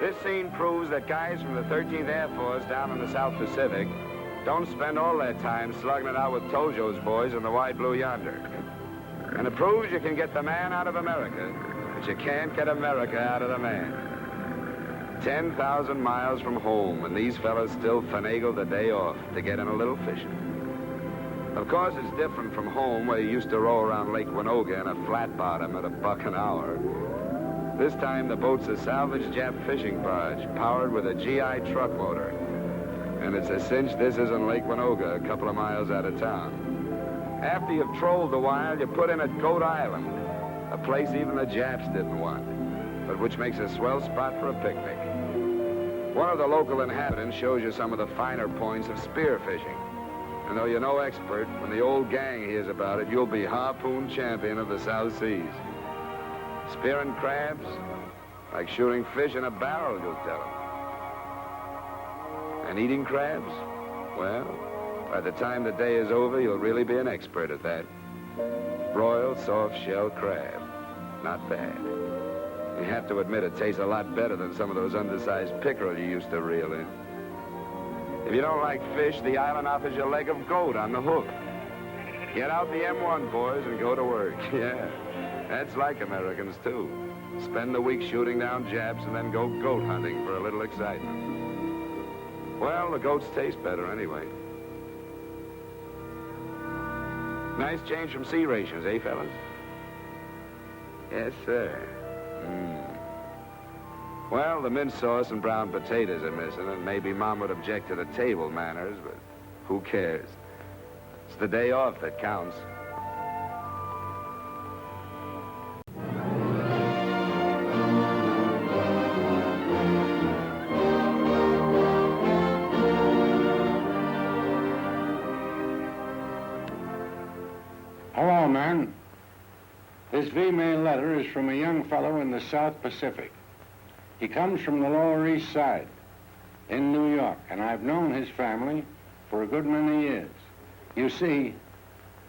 This scene proves that guys from the 13th Air Force down in the South Pacific don't spend all their time slugging it out with Tojo's boys in the wide blue yonder. And it proves you can get the man out of America, but you can't get America out of the man. 10,000 miles from home, and these fellas still finagle the day off to get in a little fishing. Of course, it's different from home, where you used to row around Lake Winoga in a flat bottom at $1 an hour. This time, the boat's a salvage Jap fishing barge, powered with a GI truck motor. And it's a cinch this isn't Lake Winoga, a couple of miles out of town. After you've trolled a while, you put in at Goat Island, a place even the Japs didn't want, but which makes a swell spot for a picnic. One of the local inhabitants shows you some of the finer points of spear fishing. And though you're no expert, when the old gang hears about it, you'll be harpoon champion of the South Seas. Spearing crabs, like shooting fish in a barrel, you'll tell them. And eating crabs? Well, by the time the day is over, you'll really be an expert at that. Broiled soft-shell crab. Not bad. You have to admit it tastes a lot better than some of those undersized pickerel you used to reel in. If you don't like fish, the island offers you a leg of goat on the hook. Get out the M1, boys, and go to work. Yeah, that's like Americans, too. Spend the week shooting down Japs and then go goat hunting for a little excitement. Well, the goats taste better anyway. Nice change from sea rations, eh, fellas? Yes, sir. Well, the mint sauce and brown potatoes are missing, and maybe Mom would object to the table manners, but who cares? It's the day off that counts. Hello, man. This V-mail letter is from a young fellow in the South Pacific. He comes from the Lower East Side in New York, and I've known his family for a good many years. You see,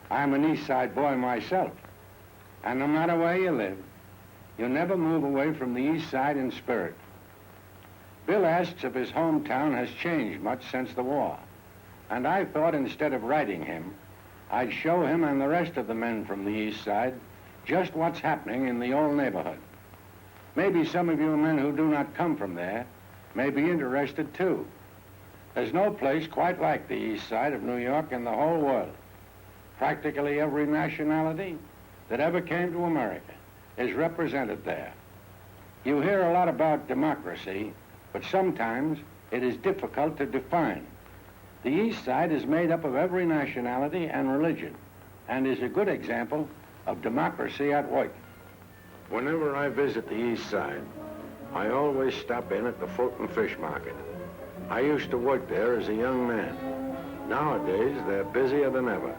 I'm an East Side boy myself, and no matter where you live, you never move away from the East Side in spirit. Bill asks if his hometown has changed much since the war, and I thought instead of writing him, I'd show him and the rest of the men from the East Side just what's happening in the old neighborhood. Maybe some of you men who do not come from there may be interested too. There's no place quite like the East Side of New York in the whole world. Practically every nationality that ever came to America is represented there. You hear a lot about democracy, but sometimes it is difficult to define. The East Side is made up of every nationality and religion, and is a good example of democracy at work. Whenever I visit the East Side, I always stop in at the Fulton Fish Market. I used to work there as a young man. Nowadays, they're busier than ever.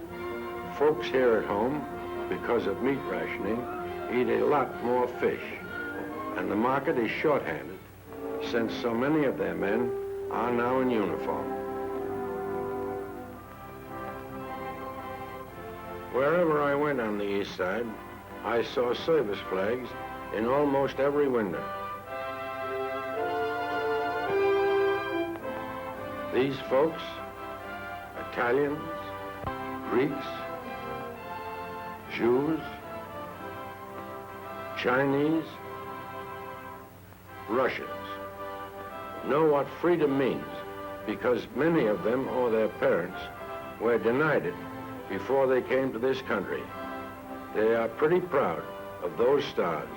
Folks here at home, because of meat rationing, eat a lot more fish. And the market is shorthanded, since so many of their men are now in uniform. Wherever I went on the East Side, I saw service flags in almost every window. These folks, Italians, Greeks, Jews, Chinese, Russians, know what freedom means because many of them or their parents were denied it before they came to this country. They are pretty proud of those stars,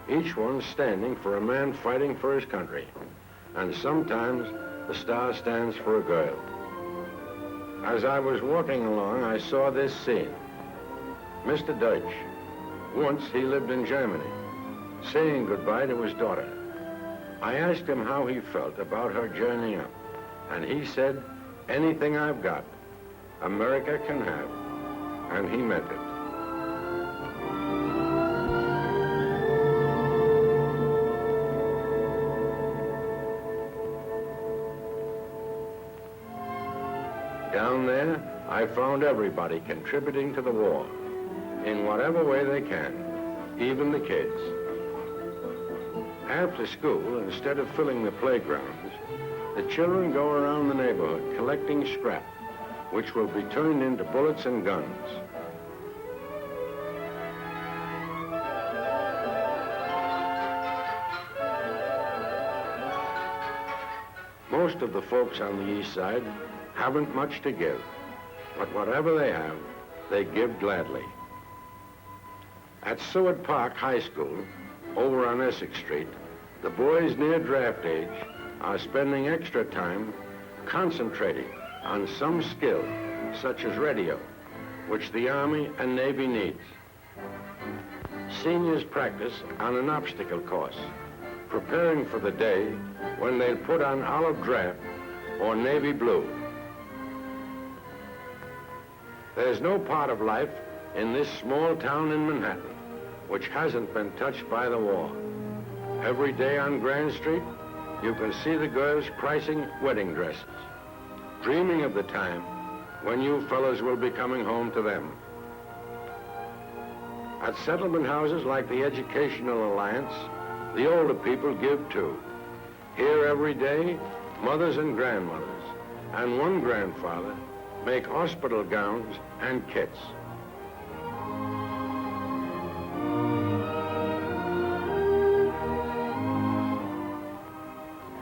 each one standing for a man fighting for his country. And sometimes the star stands for a girl. As I was walking along, I saw this scene. Mr. Deutsch, once he lived in Germany, saying goodbye to his daughter. I asked him how he felt about her journey up, and he said, anything I've got, America can have, and he meant it. Down there, I found everybody contributing to the war. in whatever way they can, even the kids. After school, instead of filling the playgrounds, the children go around the neighborhood collecting scrap, which will be turned into bullets and guns. Most of the folks on the east side haven't much to give, but whatever they have, they give gladly. At Seward Park High School, over on Essex Street, the boys near draft age are spending extra time concentrating on some skill, such as radio, which the Army and Navy needs. Seniors practice on an obstacle course, preparing for the day when they'll put on olive drab or navy blue. There's no part of life in this small town in Manhattan which hasn't been touched by the war. Every day on Grand Street, you can see the girls pricing wedding dresses, dreaming of the time when you fellas will be coming home to them. At settlement houses like the Educational Alliance, the older people give too. Here every day, mothers and grandmothers, and one grandfather make hospital gowns and kits.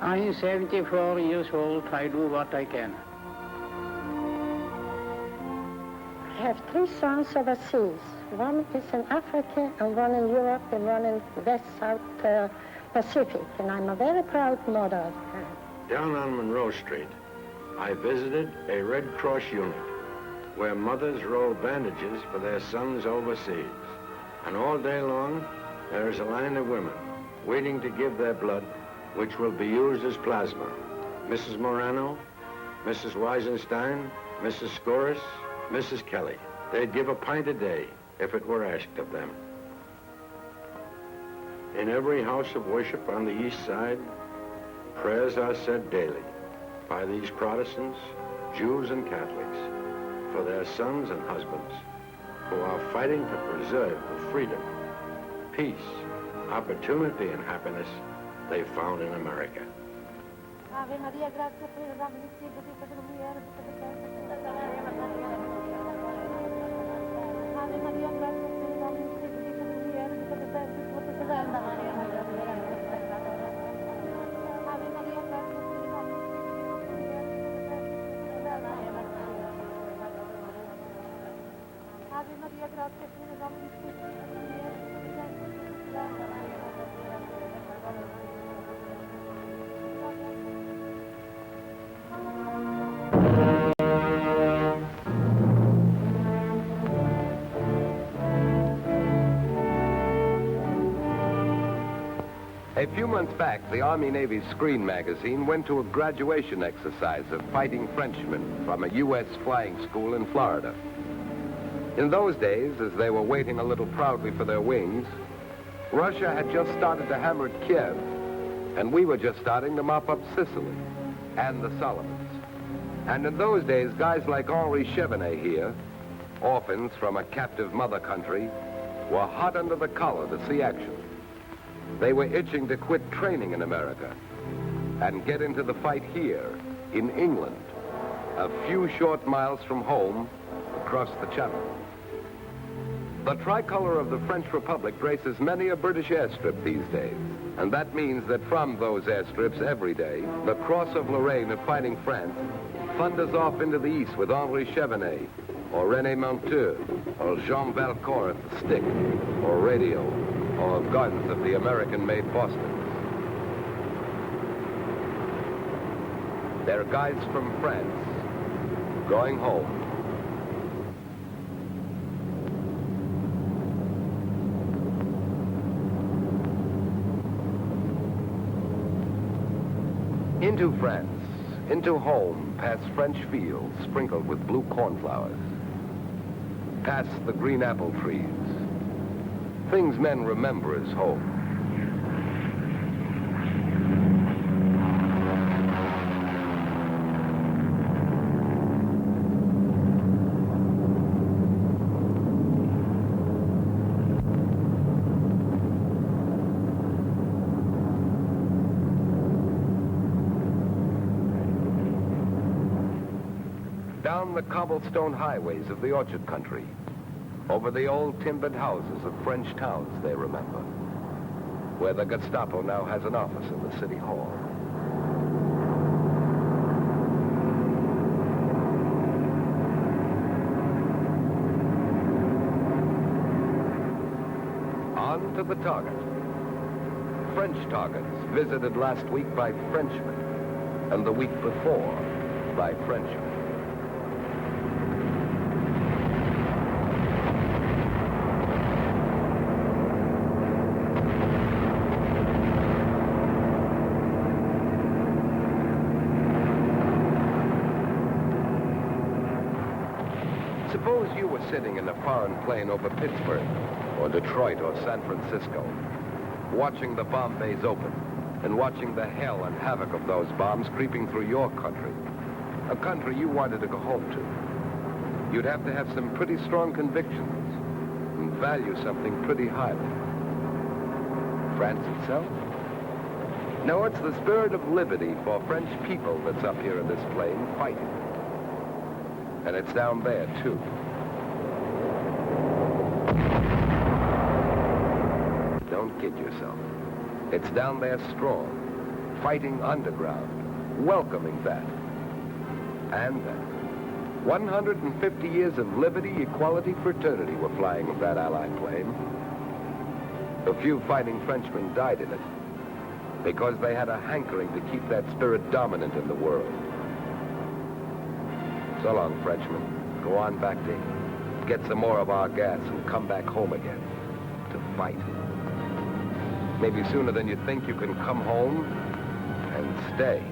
I'm 74 years old. I do what I can. I have 3 sons overseas. One is in Africa, and one in Europe, and one in West-South Pacific. And I'm a very proud mother of her. Down on Monroe Street, I visited a Red Cross unit where mothers roll bandages for their sons overseas. And all day long, there is a line of women waiting to give their blood, which will be used as plasma. Mrs. Morano, Mrs. Weisenstein, Mrs. Scoris, Mrs. Kelly. They'd give a pint a day if it were asked of them. In every house of worship on the east side, prayers are said daily by these Protestants, Jews, and Catholics for their sons and husbands who are fighting to preserve the freedom, peace, opportunity, and happiness they found in America. Ave Maria, grazie plena, Domini, benedicta tu mulieres, Ave Maria, grazie plena, Domini, benedicta tu mulieres, Ave Maria, A few months back, the Army-Navy Screen magazine went to a graduation exercise of fighting Frenchmen from a U.S. flying school in Florida. In those days, as they were waiting a little proudly for their wings, Russia had just started to hammer Kiev, and we were just starting to mop up Sicily and the Solomons. And in those days, guys like Henri Chevenet here, orphans from a captive mother country, were hot under the collar to see action. They were itching to quit training in America and get into the fight here in England, a few short miles from home across the Channel. The tricolor of the French Republic graces many a British airstrip these days, and that means that from those airstrips every day, the Cross of Lorraine of fighting France thunders off into the east with Henri Chevenet, or René Monteux, or Jean Valcourt at the stick, or radio, or guns of the American-made Boston. They're guys from France going home. Into France, into home, past French fields sprinkled with blue cornflowers, past the green apple trees, things men remember as home. down the cobblestone highways of the orchard country, over the old timbered houses of French towns they remember, where the Gestapo now has an office in the city hall. On to the target. French targets visited last week by Frenchmen, and the week before by Frenchmen. Suppose you were sitting in a foreign plane over Pittsburgh, or Detroit, or San Francisco, watching the bomb bays open, and watching the hell and havoc of those bombs creeping through your country, a country you wanted to go home to. You'd have to have some pretty strong convictions and value something pretty highly. France itself? No, it's the spirit of liberty for French people that's up here in this plane fighting. And it's down there, too. Don't kid yourself. It's down there strong, fighting underground, welcoming that. And that. 150 years of liberty, equality, fraternity were flying with that Allied plane. A few fighting Frenchmen died in it because they had a hankering to keep that spirit dominant in the world. So long, Frenchmen. Go on back to get some more of our gas and come back home again to fight. Maybe sooner than you think you can come home and stay.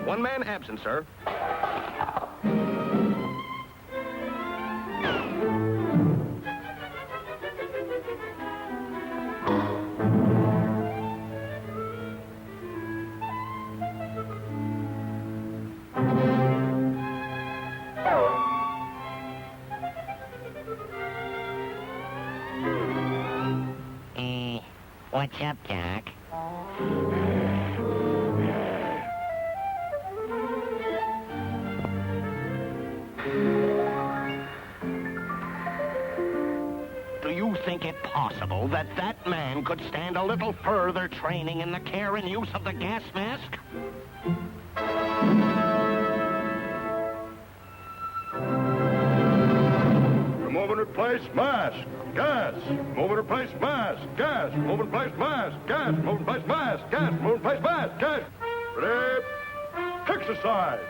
One man absent, sir. What's up, Doc? Do you think it possible that that man could stand a little further training in the care and use of the gas mask? Remove and replace mask. Gas. Remove and replace mask. Gas. Remove and replace mask. Gas. Remove and replace mask. Gas. Remove and replace mask. Gas. Ready? Exercise.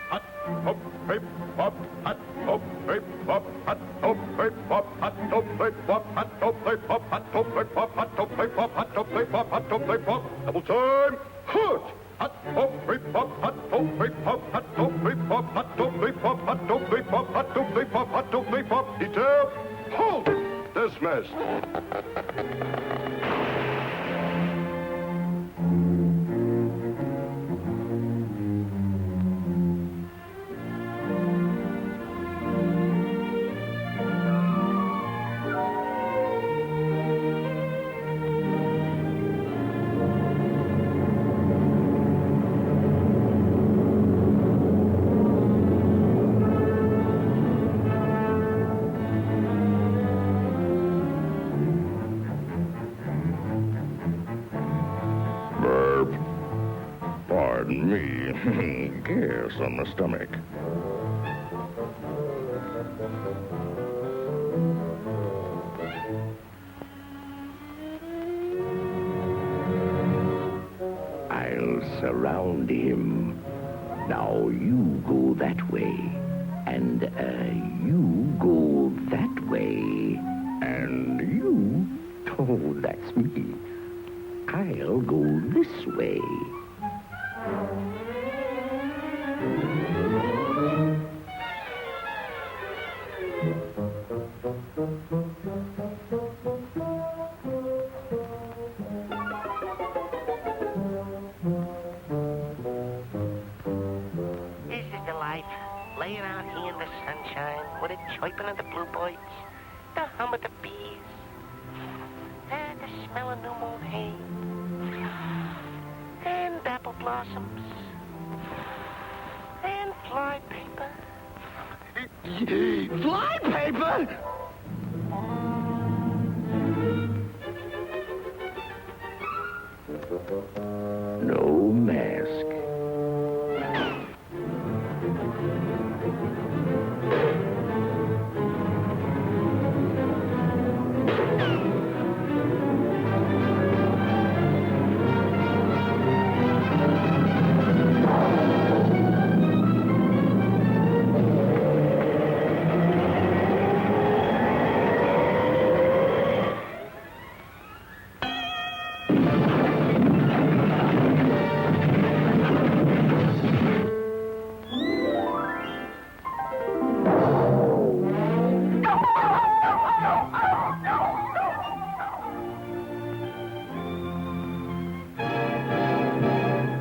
Hut, hop, hip, hop, hut, hop, hip, hop, hut, hop, hip, hop, hut, hop, hip, hop, hut, hop, hip, hop, hut, hop, hip, hop, hut, hop, hip, hop, hut, hop, hip, hop, hut, hop, hip, hop. Double time. Hut. Hut, hop, hip, hop, hut, hop, hip, hop, hut, hop, hip, hop, hut, hop, hip, hop, hut, hop, hip, hop, hut, hop, hip, hop, hut, hop, hip, hop. Detail. Hold. Dismissed. Pardon me. Gas on my stomach. I'll surround him. Now you go that way. And, you go that way. And you... Oh, that's me. I'll go this way. laying out here in the sunshine with the chirping of the bluebirds, the hum of the bees, and the smell of new mown hay, and apple blossoms, and fly paper. Fly paper? No mask.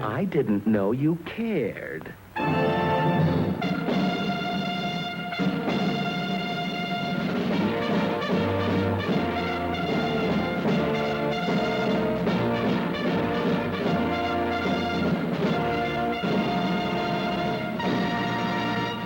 I didn't know you cared.